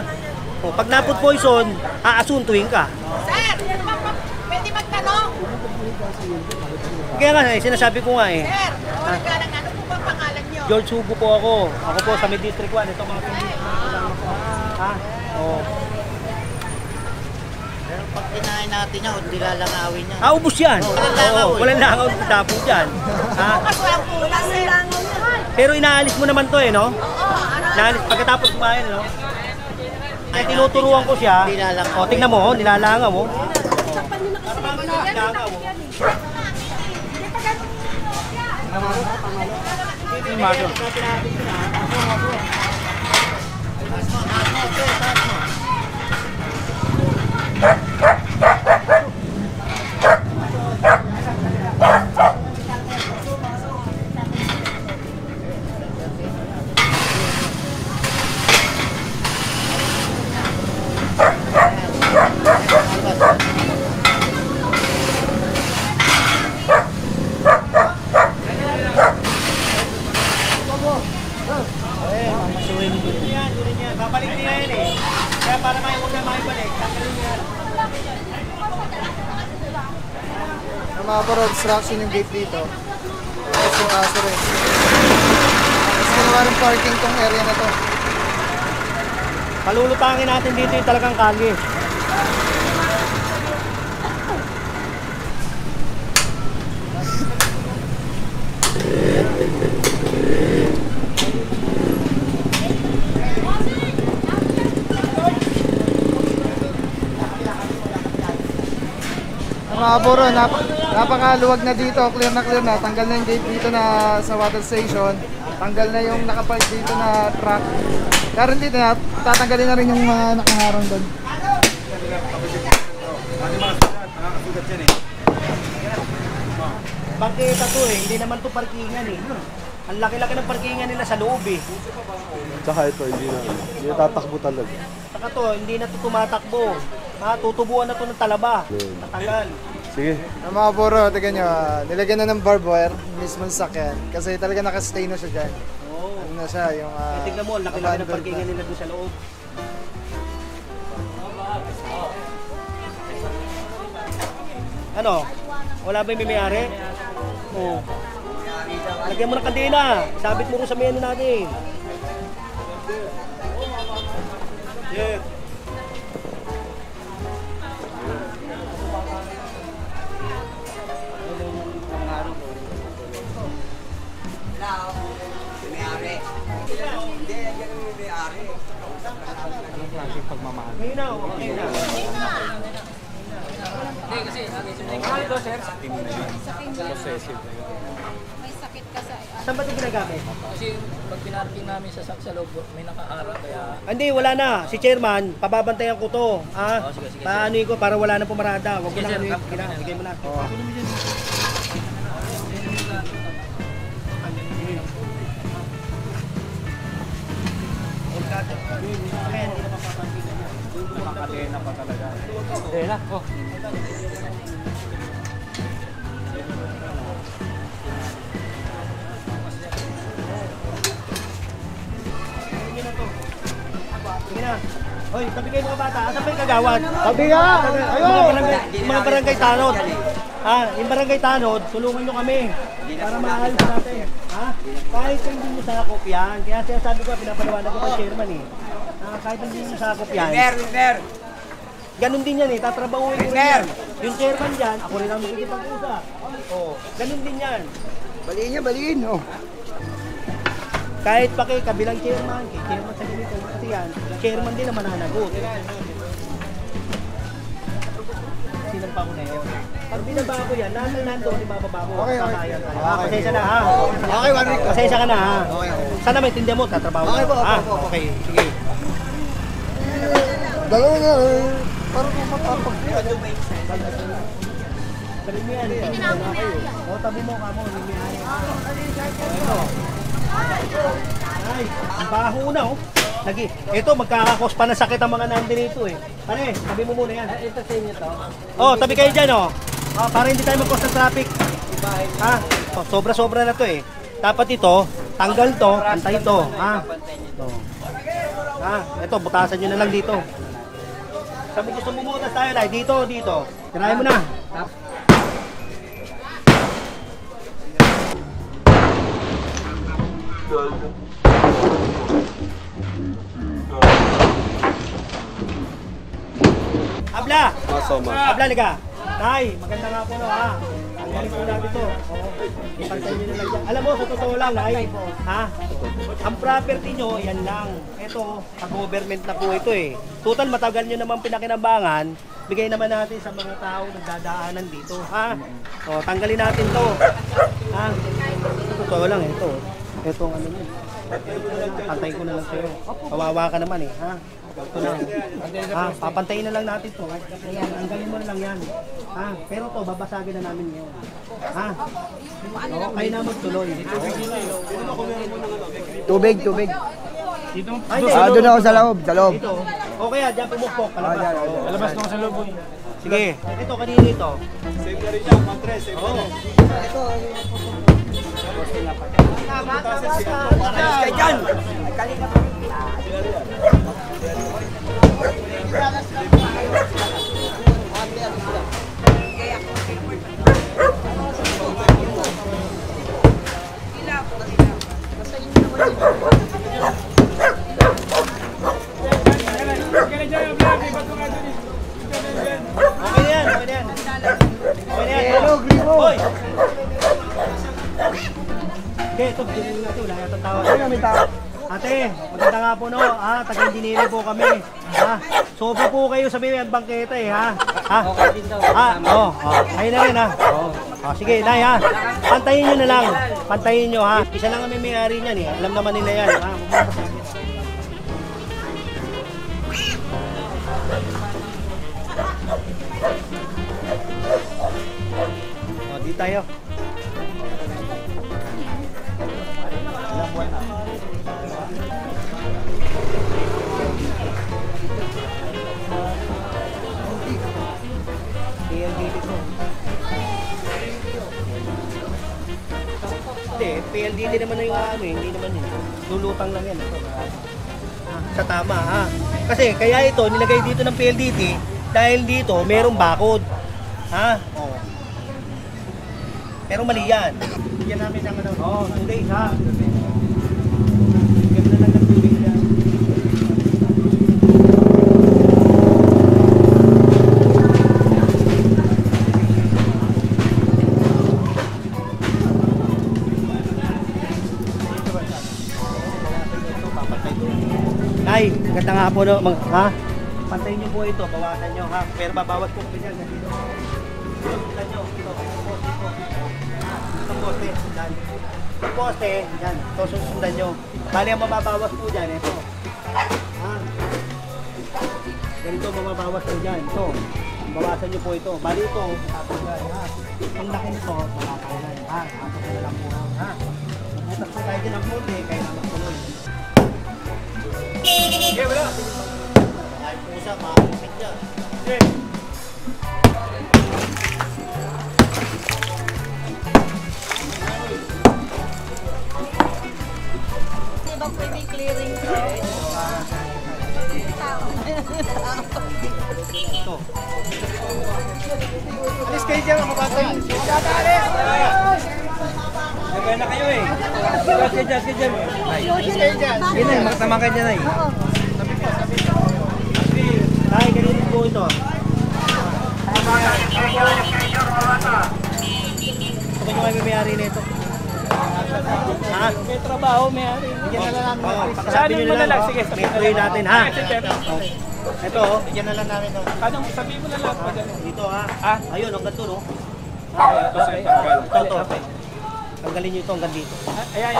Pag na-food poison, aasuntuin ka. Sir, pwede magtanong? Kaya nga, sinasabi ko nga eh. Sir, ano po ba pangalan niyo? George Hugo po ako. Ako po sa Mid-District 1. Ito mga pindig. Ha? Oo. Pero pag kinain natin niya, hindi lalangawin niya. Ubus yan. Walang langaw sa tapo dyan. Ha? Wala silangaw yan. Pero inaalis mo naman to eh, no? Inaalis, pagkatapos kumain, no? Kaya tinuturuan ko siya. Tingnan mo, nilalangaw mo. Nilalangaw mo. Babalik niya yan eh. Kaya para huwag na makibalik, tanggalin niya. Ang mga puro obstruction yung gate dito. Tapos yung kaso rin. Tapos ginawa rin parking tong area na to. Palulutangin natin dito yung talagang kalye. Mga puro, napakaluwag na dito, clear na. Tanggal na yung gate dito na sa water station. Tanggal na yung nakapark dito na truck. Karon dito na, tatanggalin na rin yung mga nakaharang doon. Bangketa to eh, hindi naman to parkingan eh. Ang laki-laki ng parkingan nila sa loob eh. Tsaka ito, hindi na tatakbo talaga. Saka to, hindi na to tumatakbo. Tutubuan na to ng talaba. Tatanggal. Sige. Ang mga puro, tignan nyo, nilagyan na ng barbed wire, mismo sa sakyan. Kasi talaga nakastay na siya dyan. Ano na siya, yung... Tignan mo, laki-laki ng parkingan nila doon sa loob. Ano? Wala ba yung may-ari? Oo. Lagyan mo ng kadena. Sabit mo rin sa menu natin. Yeah. Ngayon na, okay na. Hindi kasi, ito sir. May sakit ka sa... Saan ba ito ginagamit? Kasi pag pinarking namin sa loob, may nakaharap kaya... Hindi, wala na. Si chairman, pababantayan ko to. Oo, sige, sige. Paano ko para wala na pumarada. Huwag mo Sige, na sir. ano. Bigay mo na. Nakakadena pa talaga. Dela, oh. Sige na. Hoy, tabi kayo mga bata. Asan ba yung kagawad? Tabi nga! Ayun! Mga barangay tanod. Yung barangay tanod, tulungan nyo kami. Para maayos natin. Kahit hindi nyo sakop yan. Kaya sinasabi ko, pinapaliwanag ko kay chairman eh. Kahit hindi nyo sakop yan. Winner! Ganun din yan eh, tatrabahuin ko rin yan. Yung chairman dyan, ako rin ang makikipag-usap. Oo, ganun din yan. Baliin niya, baliin. Oh. Kahit pa kay kabilang chairman, kay chairman sa ganito, kasi yan, chairman din ang mananagot. Sinampa ko na yun. Pag binaba ko yan, nandoon, ibababa ko. Okay. Pasensya na ha. Okay, 1 week. Pasensya ka na ha. Sana maintindihan mo, tatrabaho Okay po, ka. opo. Okay, sige. Dalawa na, parang mapapag. Sabi mo yan, o tabi mo ka mo, hindi ito. Ay, ang baho na oh. Lagi. Ito, magkakakos pa na sakit ang mga nandun dito eh. Pare, tabi mo muna yan. Ito sa inyo to. Oh, tabi kayo dyan oh. Para hindi tayo mag-cause ng traffic. Sobra-sobra na to eh. Dapat ito, tanggal to, antay ito. Ito. Ito, butasan nyo na lang dito. Sabi gusto mo butas tayo na, dito. Tirahin mo na. Abla! Abla, liga! Tay, maganda nga po no ha. Ang galing po natin to. Ipantay nyo na lang dyan. Alam mo, sa totoo lang, Nay. Ang property nyo, yan lang. Ito, sa government na po ito eh. Total, matagal nyo naman pinakinabangan. Bigay naman natin sa mga tao nagdadaanan dito. O, tanggalin natin to. Sa totoo lang, ito. Ito ang ano nyo. Pantay ko na lang sa'yo. Kawawa ka naman eh. Ito lang. Papantayin na lang natin to. Ayan, tanggalin mo na lang yan. Pero to, babasagin na namin yun. Kayo na magtuloy. Tubig. Ay, Doon ako sa loob. Dito. Okay, dyan pumukpok. Palabas. Lalabas na ako sa loob. Sige. Ito, kanina ito. Save na rin siya, matres. Save na rin. Okay na yan. Hoy! Okay, ito, bilhin natin. Wala yata tao. Ate, maganda nga po no. Taga-engineering po kami. Sobra po kayo sa may bangketa eh ha. Okay din daw. Ayun na rin ha. Sige, Nay ha. Pantayin nyo na lang. Pantayin nyo ha. Isa lang kami may-ari niyan eh. Alam naman nila yan ha. Di tayo. Ilang buwan na. Ang gilid ko. PLDT naman na yung ano eh, hindi naman yun. Lulutang lang yan. Ito. Sa tama ha. Kasi kaya ito, nilagay dito ng PLDT dahil dito merong bakod. Ha? Oo. Pero mali yan. Bigyan namin ng ano. Oo, 2 days ha. Ganda lang ng 2 days yan. Ay, ganda nga po no, ha? Pantayin niyo po ito, bawasan niyo ha. Pero babawas po ko diyan dito. Sundan niyo ito. Itong poste, sundan. Itong poste, yan. Ito susundan niyo. Bali ang mababawas po diyan ito. Ha? Ganito mababawas po diyan, ito. Bawasan niyo po ito. Bali ito, tapos yan ha. Ang laki nito, makakailan ha. Tapos na lang po ha. Butas po tayo din ang konti, kaya naman tuloy. Okay, wala. Ay, pusa, makakapit dyan. Okay. Di ba pwede clearing ko? Ito. Alis kayo dyan, mga bata. Nagaya na kayo eh. Sige dyan. Yun na, magtamakan dyan ay. Ay, ganito po ito. Ito kayo may may-ari nito. Ha? May trabaho, may ari. Bigyan na lang namin. Sabihin mo na lang, sige. Metroy natin ha. Ito oh. Bigyan na lang namin. Anong sabihin mo na lang pa dyan? Dito ha. Ah? Ayun, ang ganito no. Ito. Tanggalin nyo ito hanggang dito. Ayan.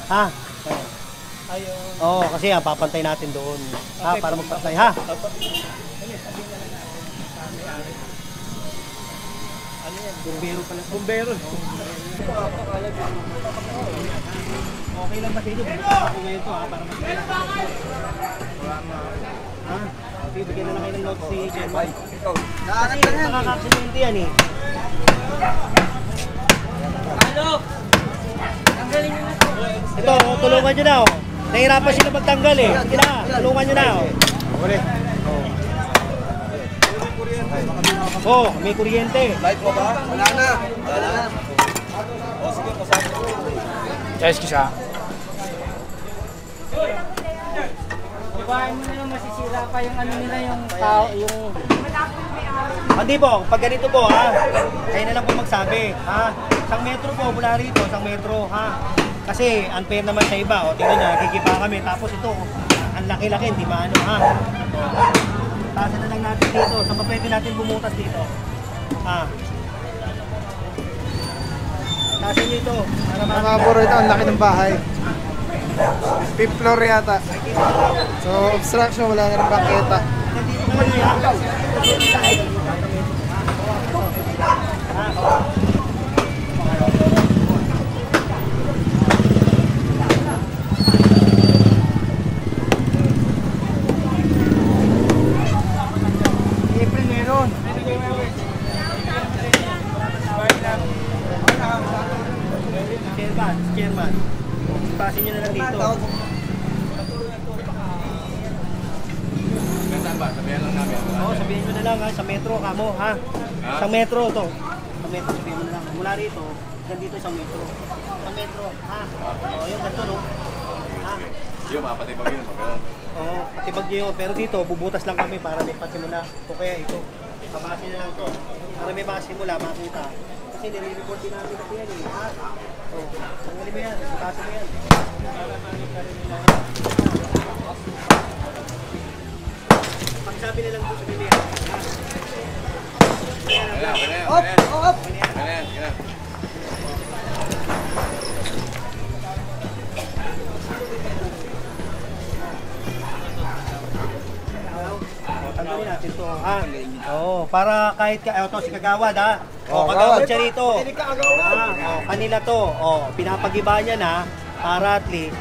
Ha? Ayun. Oo, kasi papantay natin doon. Ha, para magpantay ha. Ano yan? Bumbero pala. Bumbero. Okay lang ba sa inyo? Bumuksan ako ngayon ito ha, para magpantay. Ha? Bibigyan na lang kayo ng notes si Chairman. Kasi makakaksinente yan eh. Ito, tulungan nyo na oh. Nahirapan sila magtanggal eh. Sige na, tulungan nyo na oh. Oh, may kuryente. Light mo ba? Wala na. O sige, pasok. Yes, kisa. Ibahin mo na yung masisira pa yung ano nila, yung tao, yung... Hindi po, pag ganito po ha, kayo na lang po magsabi ha. 1 metro po mula rito, 1 metro ha. Kasi unfair naman sa iba, o tingnan nyo, nagigiba kami. Tapos ito, ang laki-laki, hindi maano ha. Tasan na lang natin dito, saan pa pwede natin bumutas dito? Ha. Tasan nyo ito, para Mga buro, ito ang laki ng bahay. 5th floor yata. So, obstruction, wala na rin bangketa. Nandito na lang yan. April meron. Chairman. Pasin nyo na lang dito. Oo, sabihin nyo na lang ha, sa metro kamo ha. Sa metro to. Sa metro sabihin mo na lang. Mula rito, hanggang dito sa metro. Sa metro, ha. Oo, yung ganito no. Ha. Yung mapatibag yun. Oo, patibag nyo yun. Pero dito, bubutas lang kami para may pasimula. O kaya ito, pabasin na lang to. Para may pasimula, makita. Kasi nire-report din natin kasi yan eh. Ha? Oo, tanggalin mo yan, bukasin mo yan. Pagsabi na lang po sa bili. Op! Tanggalin natin to, ha? Oo, para kahit ito si Kagawad, ha? O, Kagawad siya rito. Kanila to. O, pinapagiba niya na para at least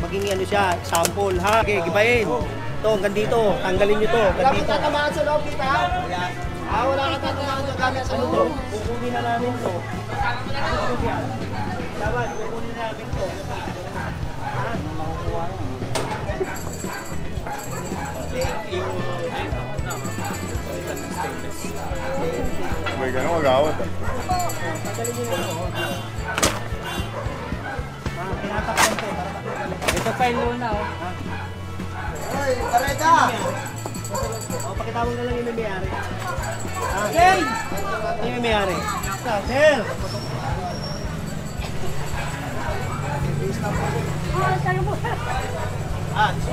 maging ano siya, sample, ha? Okay, gibayin. Ito, hanggang dito. Tanggalin nyo to. Hanggang dito. Wala ka tatamaan sa loob, kita? Wala ka tatamaan sa gamit sa loob. Kukunin na namin to. Dapat, kukunin namin to. May gano'n mag-awat. Ito pa yung luna, oh. Hoy, Bareta! Pakitawag na lang yung may-ari. Okay! Yung may-ari. Sir!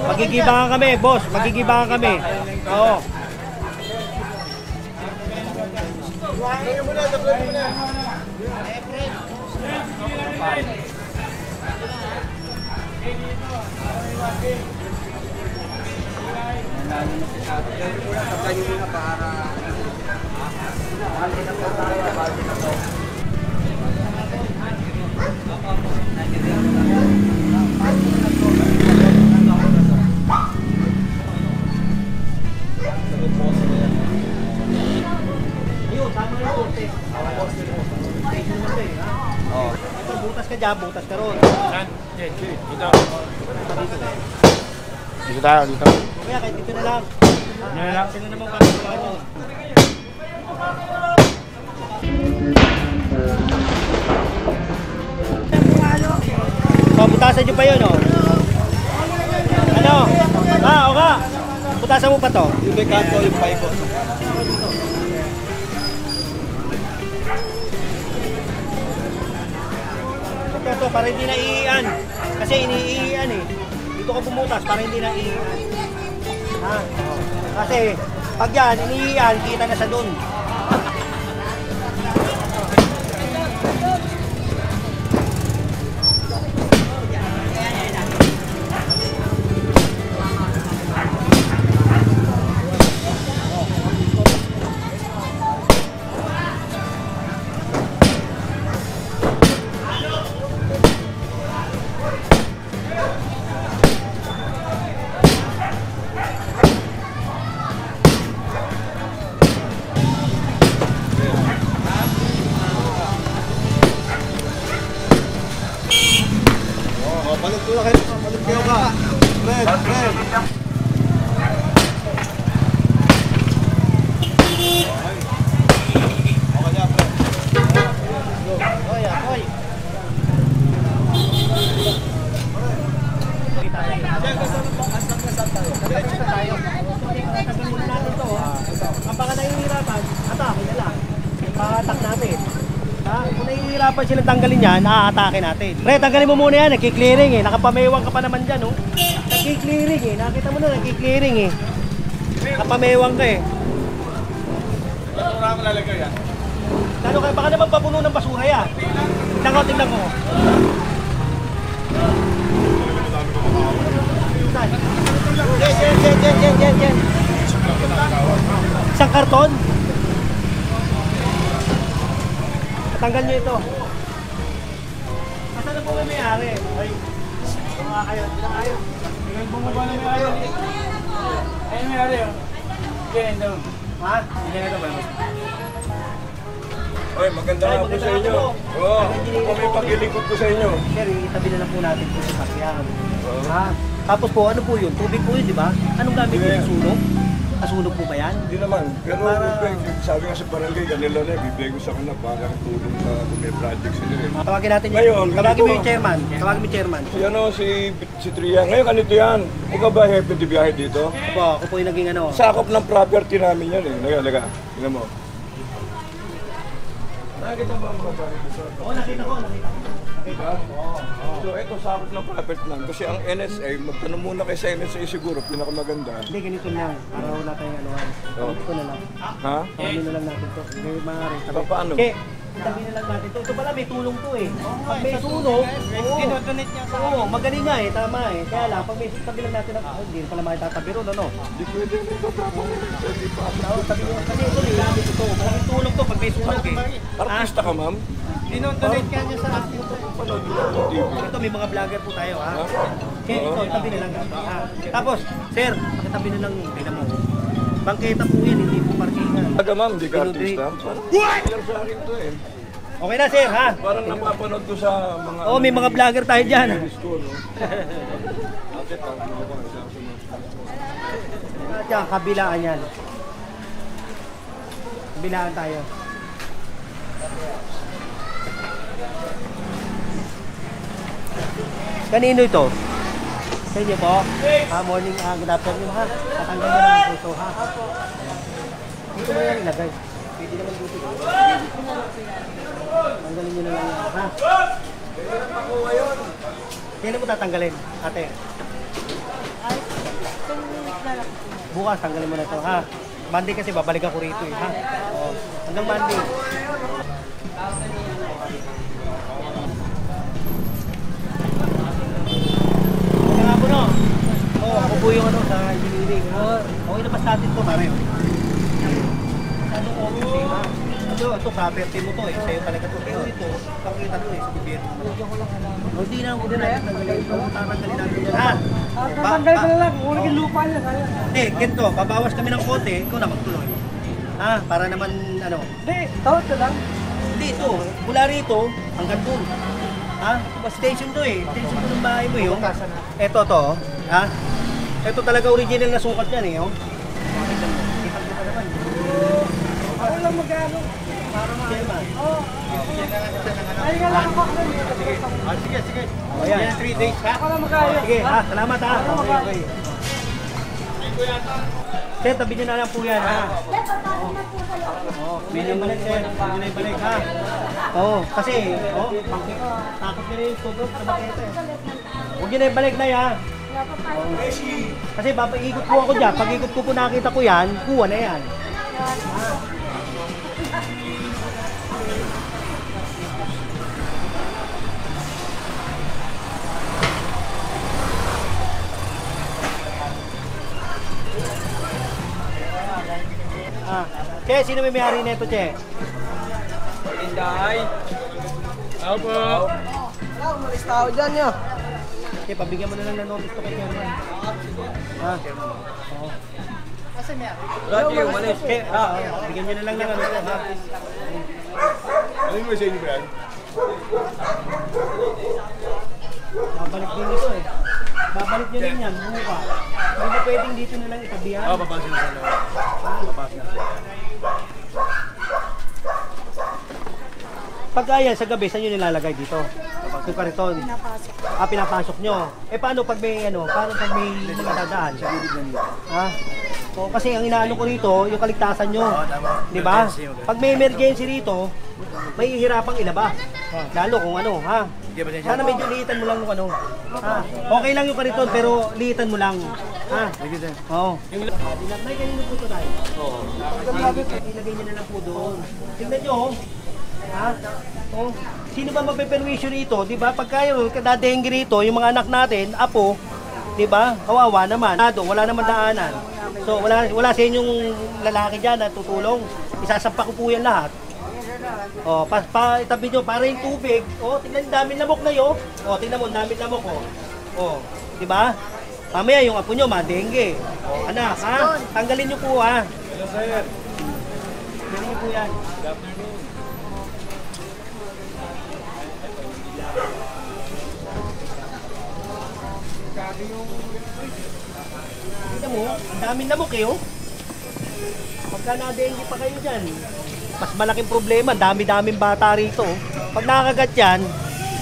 Magigibangan kami, boss. Magigibangan kami. Oo. Butas ka dyan, butas ka ron. Saan? Dito. Dito tayo, dito. Kaya kahit dito na lang. Yan lang. Sino naman papagawa nyo? So, butasan nyo pa yun, oh. Ano? O ka. Butasan mo pa to. Yung may kanto, yung pipe. Ito, para hindi na iian. Kasi iniian eh. Dito ka bumutas para hindi na iian. Ha? Kasi pag yan, iniian, kita na sa dun. Balik ko na kayo. Balik kayo ka. Fred, Fred. Okay na, Fred. Oy, oy. Ang baka nahihirapan, atake na lang. Pahatak natin. Kung nahihirapan silang tanggalin yan, aatake natin. Pre, tanggalin mo muna yan, nagki-clearing eh. Nakapamewang ka pa naman dyan, oh. Nagki-clearing eh. Nakita mo na, nagki-clearing eh. Nakapamewang ka eh. Basura ko lalagay yan. Lalo kayo, baka naman papuno ng basura yan. Tingnan ko, tingnan ko. Yan. Isang karton. Tanggal nyo ito. Asan na po may-ari? Ay, mga kayo. Bilang kayo. Bilang bumaba na may-ari. Ayun may-ari, oh. Yan daw. Ha? Yan daw ba? Oy, maganda nga po sa inyo. Oo, may paglilingkod ko sa inyo. Sir, itabi na lang po natin po sa sakyan. Ha? Tapos po, ano po yun? Tubig po yun, di ba? Anong gamit po yung sunog? Nasunog po ba yan? Hindi naman. Pero sabi nga sa barangay, kanila na, bibigay ko sa kanila para tulong sa may project sila eh. Tawagin natin Ngayon, yun. Tawagin mo ganito. yung chairman. Tawagin mo yung chairman. Yan o, si Trian. Ngayon, ganito yan. Ikaw ba hepe di biyahe dito? Ako po yung naging ano. Sakop ng property namin yan eh. Laga. Tingnan mo. Nakikita ba ang mga property? Oo, nakita ko. Diba? So, ito sakop ng property namin. Kasi ang NSA, magtanong muna kayo sa NSA siguro, pinakamaganda. Hindi, ganito lang. Para wala tayong ano. Ito na lang. Ha? Tabi na lang natin to. May mga rin. Paano? Okay. Tabi na lang natin to. Ito pala may tulong to eh. Pag may sunog, dinodonate niya sa oo, magaling nga eh. Tama eh. Kaya lang, pag may tabi lang natin ang hindi pala makitatabi ron, ano? Hindi pwede nito tapos. Pwede pa. Tabi mo. Kasi ito may gamit ito. Malaking tulong to pag may sunog eh. Artista ka, ma'am? Dinodonate ka niya sa akin. Panood mo ng TV. Ito may mga vlogger po tayo ha. Kaya ito, tabi na lang. Ha? Tapos, sir, pakitabi na lang. Tingnan mo. Bangketa po yan, hindi po parkingan. Taga ma'am, hindi ka artista. What? Sa akin to eh. Okay na, sir, ha? Parang napapanood ko sa mga... Oo, may mga vlogger tayo dyan. At yan, kabilaan yan. Kabilaan tayo. Kanino ito? Sa inyo po? Morning, good afternoon, ha? Tatanggal mo lang ang puso, ha? Dito mo yan ilagay. Pwede naman dito. Tanggalin nyo na lang yan, ha? Kailan mo tatanggalin, ate? Bukas, tanggalin mo na ito, ha? Monday kasi babalik ako rito, ha? O, hanggang Monday. Kaya po, no? Oo, ako po yung ano, sa engineering, ha? Okay na basta natin ito, pare. Ano ko, ha? Ito, property mo to, sa'yo talaga ito. Pero ito, pakita to, sa gobyerno. Hindi na, hindi na. Tatanggalin natin yan, ha? Tatanggal ko na lang, ulit yung lupa niya. Hindi, ganito, babawas kami ng konti, ikaw na magtuloy. Ha? Para naman, ano? Hindi, tawad ka lang. Hindi, ito, mula rito, hanggang doon. Ha? Station to eh. Station to ng bahay mo yun. Ito to, ha? Ito talaga original na sukat yan eh, oh. Ako lang mag-ano. Oo. Ay nga lang ako. Sige, sige. O yan. 3 days, ha? Ako lang mag-ano. Sige, ha? Salamat, ha? Okay, okay. Sir, tabi nyo na lang po yan, ha? Oo, bilhin balik, sir. Bilhin na ibalik, ha? Oo, kasi, takot nyo na yung tubig sa makita, eh. Huwag nyo na ibalik na, ha? Kasi papaikot po ako dyan. Pag ikot ko po nakita ko yan, kuha na yan. Che, sino may may-ari nito, Che? Inday. Ako po. Wala, umalis tao dyan nyo. Che, pabigyan mo na lang ng notice to kay Chairman. Ha? Oo. Lagi umalis. Che, bigyan nyo na lang ng ano, ha? Ano yung message mo yan? Babalik din ito eh. Babalik nyo din yan, buka. Hindi ba pwedeng dito na lang itabihan? Oo, papasok na sa loob. Papasok na. Pagka yan, sa gabi, saan nyo nilalagay dito? Yung kariton. Pinapasok nyo. Eh paano pag may ano, paano pag may mga dadaan? Ha? O, kasi ang inaano ko rito, yung kaligtasan nyo. Di ba? Pag may emergency rito, may hihirapang ilabas. Lalo kung ano, ha? Sana medyo liitan mo lang yung ano. Ha? Okay lang yung kariton, pero liitan mo lang. Ha? Oo. May kanino po ito tayo? Oo. Ilagay nyo na lang po doon. Tingnan nyo, ha? Oh, sino ba mapeperwisyo rito? 'Di ba? Pagka yung kadadenggi rito, yung mga anak natin, apo, 'di ba? Kawawa naman. Wala naman daanan. So wala sa inyong lalaki diyan na tutulong. Isasampa ko po yan lahat. Oh, itabi nyo para yung tubig. Oh, tingnan daming lamok na 'yo. Oh, tingnan mo daming lamok oh. Oh, 'di ba? Mamaya yung apo nyo madenggi. Oh, anak, ha? Tanggalin nyo po ha. Hello, sir. Tanggalin nyo po yan. Kita mo, ang daming lamok eh oh. Pagka na-dengue pa kayo dyan, mas malaking problema, dami-daming bata rito. Pag nakakagat yan,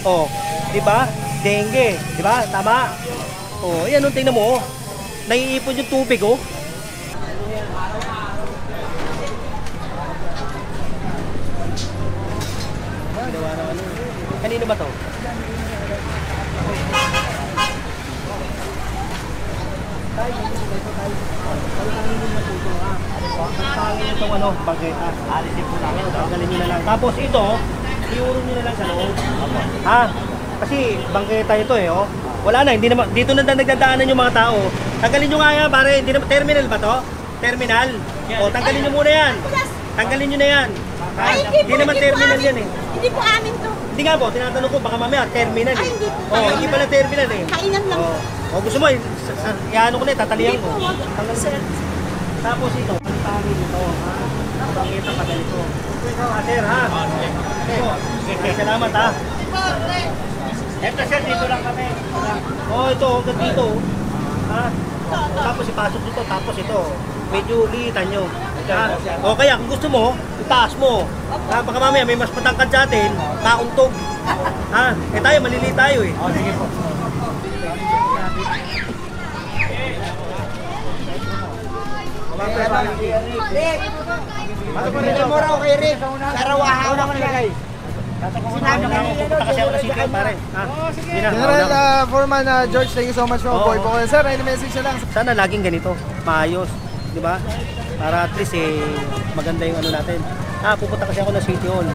oh, di ba? Dengue, di ba? Tama? Oh, yan oh, tingnan mo oh. Naiipon yung tubig oh. Kanino ba to? Pagpangin itong ano, bageta. Alisin po namin. Tanggalin nyo na lang. Tapos ito, iurong nyo na lang sa loob. Ha? Kasi bangketa ito eh, oh. Wala na, hindi naman, dito na nagdadaanan yung mga tao. Tanggalin nyo nga yan, pare. Hindi naman, terminal ba to? Terminal? O, tanggalin nyo muna yan. Tanggalin nyo na yan. Ha? Hindi naman terminal yan eh. Hindi po amin to. Hindi nga po, tinatanong ko, baka mamaya terminal eh. Ay, hindi po. Oh, hindi pala terminal eh. Kainan lang. O gusto mo, iano ko na, tatalihan ko. Tanggal sir. Tapos ito, pantangin ito, ha? Bangketa pa ganito. Sir, ha? Okay, salamat, ha? Eto, sir, dito lang kami. Oh, ito, hanggang dito. Ha? Tapos ipasok dito, tapos ito. Medyo liitan nyo. Ha? O kaya, kung gusto mo, itaas mo. Ha? Baka mamaya may mas patangkad sa atin, pauntog. Ha? Eh tayo, maliliit tayo eh. O, sige po. Hindi mo raw kay Rick. Karawahan ako nilagay. Sinabi na ako, pupunta kasi ako na CTO, pare. Ha? Sige na. General Foreman George, thank you so much po. Boy po. Sir, any message na lang? Sana laging ganito, maayos, di ba? Para at least maganda yung ano natin. Pupunta kasi ako ng City Hall.